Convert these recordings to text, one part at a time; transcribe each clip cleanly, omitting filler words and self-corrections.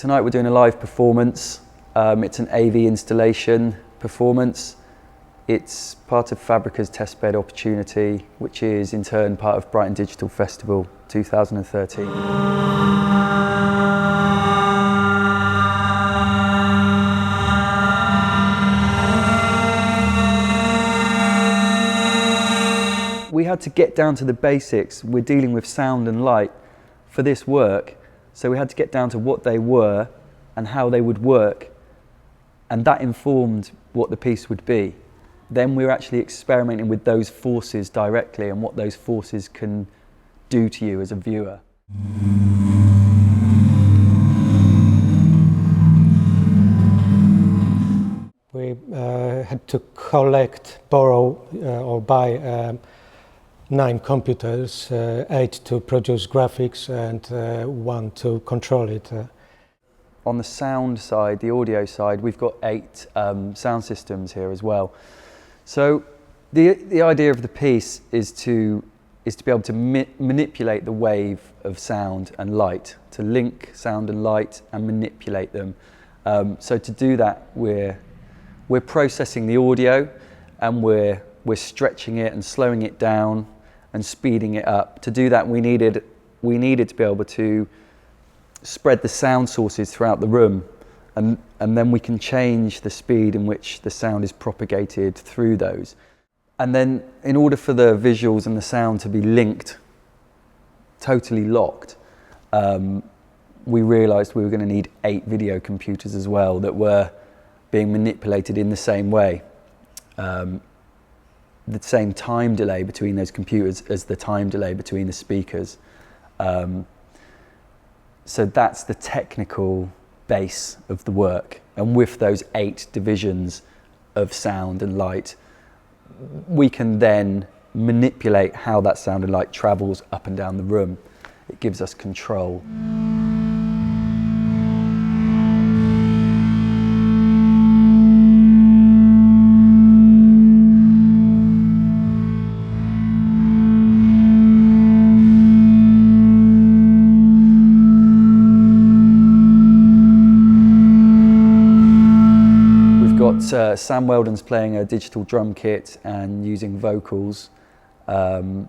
Tonight we're doing a live performance. It's an AV installation performance. It's part of Fabrica's testbed opportunity, which is in turn part of Brighton Digital Festival 2013. We had to get down to the basics. We're dealing with sound and light for this work, so we had to get down to what they were and how they would work, and that informed what the piece would be. Then we were actually experimenting with those forces directly and what those forces can do to you as a viewer. We had to borrow or buy 9 computers, 8 to produce graphics and 1 to control it. On the sound side, the audio side, we've got 8 sound systems here as well. So the idea of the piece is to be able to manipulate the wave of sound and light, to link sound and light and manipulate them. So to do that, we're processing the audio, and we're stretching it and slowing it down and speeding it up. To do that, we needed to be able to spread the sound sources throughout the room, and then we can change the speed in which the sound is propagated through those. And then in order for the visuals and the sound to be linked, totally locked, we realized we were going to need 8 video computers as well that were being manipulated in the same way. The same time delay between those computers as the time delay between the speakers. So that's the technical base of the work. And with those 8 divisions of sound and light, we can then manipulate how that sound and light travels up and down the room. It gives us control. Sam Weldon's playing a digital drum kit and using vocals, and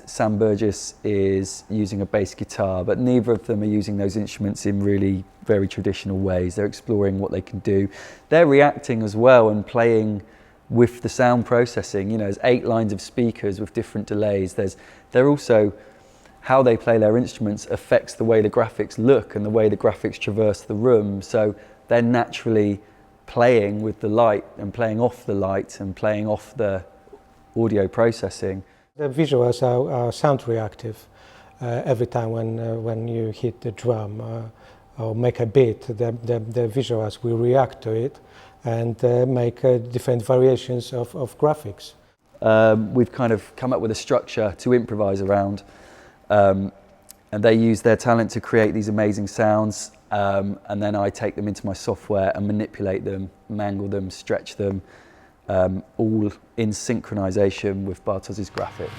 Sam Burgess is using a bass guitar, but neither of them are using those instruments in really very traditional ways. They're exploring what they can do. They're reacting as well and playing with the sound processing. You know, there's 8 lines of speakers with different delays. They're also, how they play their instruments affects the way the graphics look and the way the graphics traverse the room. So they're naturally playing with the light and playing off the light and playing off the audio processing. The visuals are sound reactive. Every time when you hit the drum or make a beat, the visuals will react to it and make different variations of graphics. We've kind of come up with a structure to improvise around, and they use their talent to create these amazing sounds. And then I take them into my software and manipulate them, mangle them, stretch them, all in synchronization with Bartos's graphics.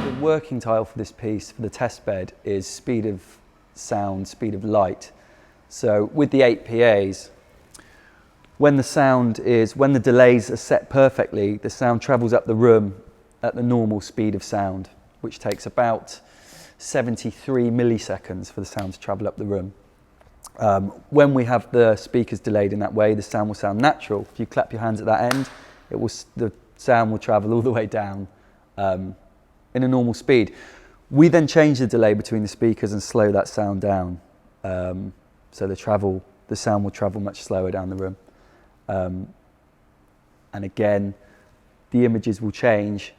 The working title for this piece, for the test bed, is speed of sound, speed of light. So with the 8 PAs, when the delays are set perfectly, the sound travels up the room at the normal speed of sound, which takes about 73 milliseconds for the sound to travel up the room. When we have the speakers delayed in that way, the sound will sound natural. If you clap your hands at that end, the sound will travel all the way down in a normal speed. We then change the delay between the speakers and slow that sound down. So the sound will travel much slower down the room. And again, the images will change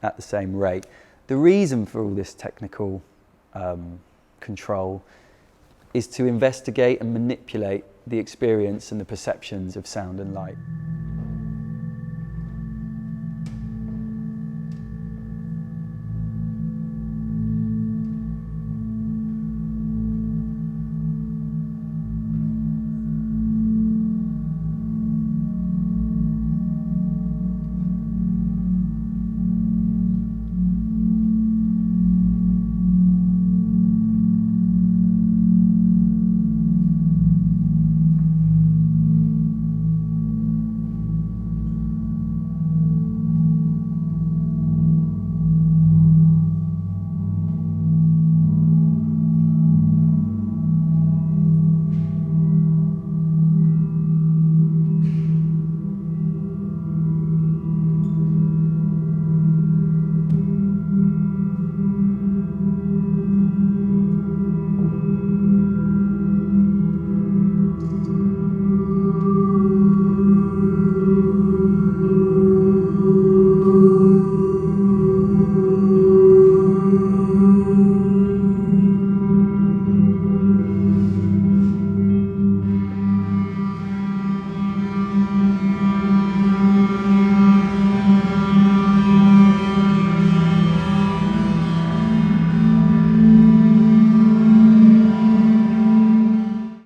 at the same rate. The reason for all this technical control is to investigate and manipulate the experience and the perceptions of sound and light.